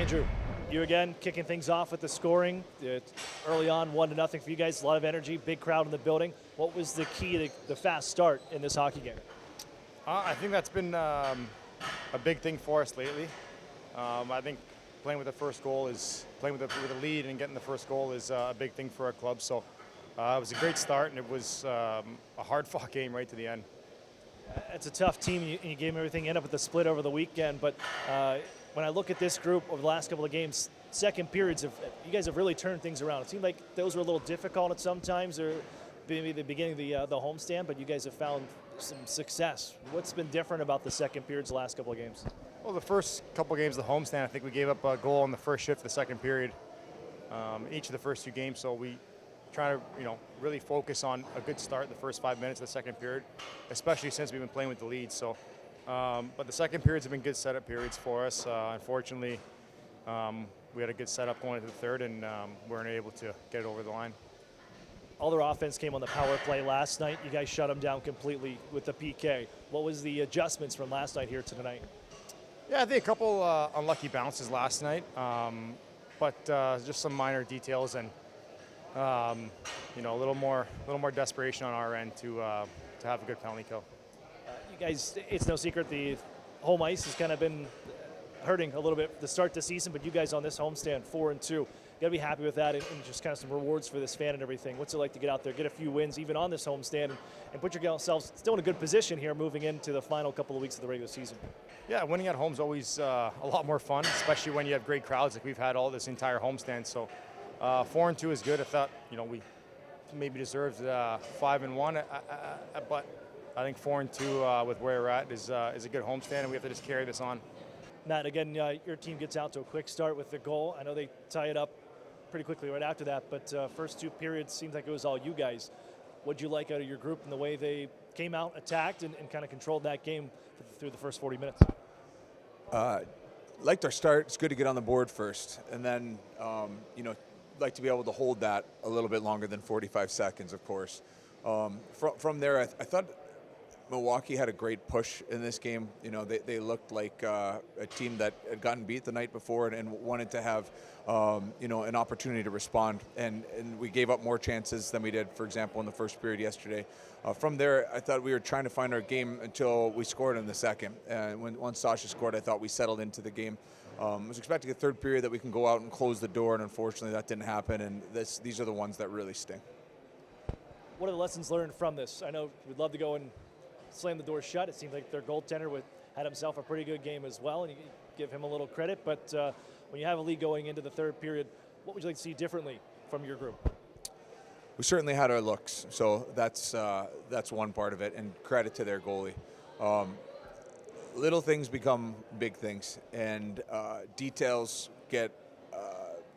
Andrew, you again kicking things off with the scoring. Early on, 1-0 for you guys. A lot of energy, big crowd in the building. What was the key to the fast start in this hockey game? I think that's been a big thing for us lately. I think playing with the lead and getting the first goal is a big thing for our club. So it was a great start, and it was a hard-fought game right to the end. It's a tough team, and you gave them everything. End up with the split over the weekend, but when I look at this group over the last couple of games, second periods, you guys have really turned things around. It seemed like those were a little difficult at some times, or maybe the beginning of the homestand, but you guys have found some success. What's been different about the second periods the last couple of games? Well, the first couple of games of the homestand, I think we gave up a goal in the first shift of the second period, each of the first two games. So we try to, really focus on a good start in the first 5 minutes of the second period, especially since we've been playing with the lead. So, but the second periods have been good setup periods for us. Unfortunately, we had a good setup going into the third, and weren't able to get it over the line. All their offense came on the power play last night. You guys shut them down completely with the PK. What was the adjustments from last night here to tonight? Yeah, I think a couple unlucky bounces last night, but just some minor details and a little more desperation on our end to have a good penalty kill. You guys, it's no secret the home ice has kind of been hurting a little bit to start the season, but you guys on this homestand 4-2. You got to be happy with that, and just kind of some rewards for this fan and everything. What's it like to get out there, get a few wins, even on this homestand, and put yourselves still in a good position here moving into the final couple of weeks of the regular season? Yeah, winning at home is always a lot more fun, especially when you have great crowds like we've had all this entire homestand. So 4-2 is good. I thought, we maybe deserved 5-1, but I think 4-2 with where we're at is a good homestand, and we have to just carry this on. Matt, again, your team gets out to a quick start with the goal. I know they tie it up pretty quickly right after that, but first two periods seemed like it was all you guys. What'd you like out of your group and the way they came out, attacked, and kind of controlled that game through the first 40 minutes? Liked our start. It's good to get on the board first, and then like to be able to hold that a little bit longer than 45 seconds, of course. From there, I thought Milwaukee had a great push in this game. They looked like a team that had gotten beat the night before and wanted to have an opportunity to respond. And we gave up more chances than we did, for example, in the first period yesterday. From there, I thought we were trying to find our game until we scored in the second. And once Sasha scored, I thought we settled into the game. I was expecting a third period that we can go out and close the door, and unfortunately that didn't happen. And these are the ones that really sting. What are the lessons learned from this? I know we'd love to go and slam the door shut. It seems like their goaltender had himself a pretty good game as well, and you give him a little credit. But when you have a lead going into the third period, what would you like to see differently from your group? We certainly had our looks, so that's one part of it, and credit to their goalie. Little things become big things, and details get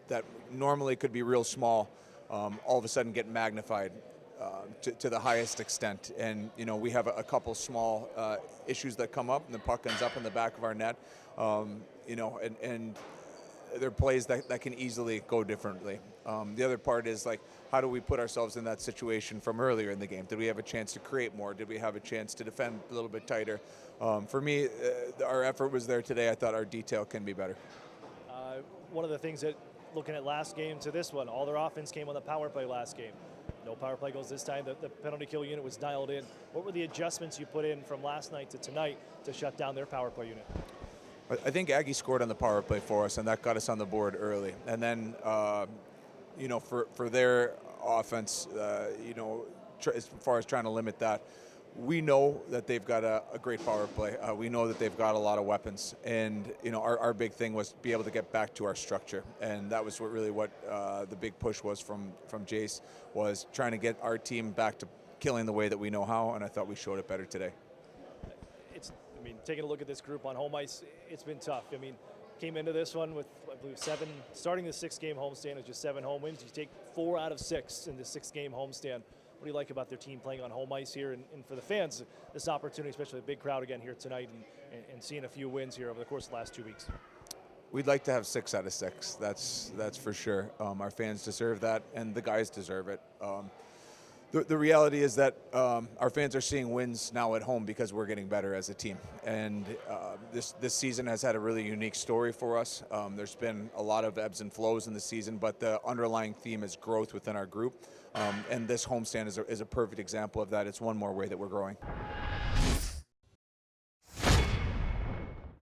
that normally could be real small, all of a sudden get magnified to the highest extent. And we have a couple small issues that come up, and the puck ends up in the back of our net. And there are plays that can easily go differently. The other part is, like, how do we put ourselves in that situation from earlier in the game? Did we have a chance to create more? Did we have a chance to defend a little bit tighter? For me, our effort was there today. I thought our detail can be better. One of the things that, looking at last game to this one, all their offense came on the power play last game. No power play goals this time. The penalty kill unit was dialed in. What were the adjustments you put in from last night to tonight to shut down their power play unit? I think Aggie scored on the power play for us, and that got us on the board early. And then, for their offense, as far as trying to limit that, we know that they've got a great power play. We know that they've got a lot of weapons, and our big thing was to be able to get back to our structure, and that was what the big push was from Jace, was trying to get our team back to killing the way that we know how, and I thought we showed it better today. Taking a look at this group on home ice, it's been tough. Came into this one with, I believe, starting the 6-game homestand with just 7 home wins. You take 4 out of 6 in the 6-game homestand. What do you like about their team playing on home ice here? And for the fans, this opportunity, especially a big crowd again here tonight, and seeing a few wins here over the course of the last 2 weeks. We'd like to have 6 out of 6. That's for sure. Our fans deserve that, and the guys deserve it. The reality is that our fans are seeing wins now at home because we're getting better as a team. And this season has had a really unique story for us. There's been a lot of ebbs and flows in the season, but the underlying theme is growth within our group. And this homestand is a perfect example of that. It's one more way that we're growing.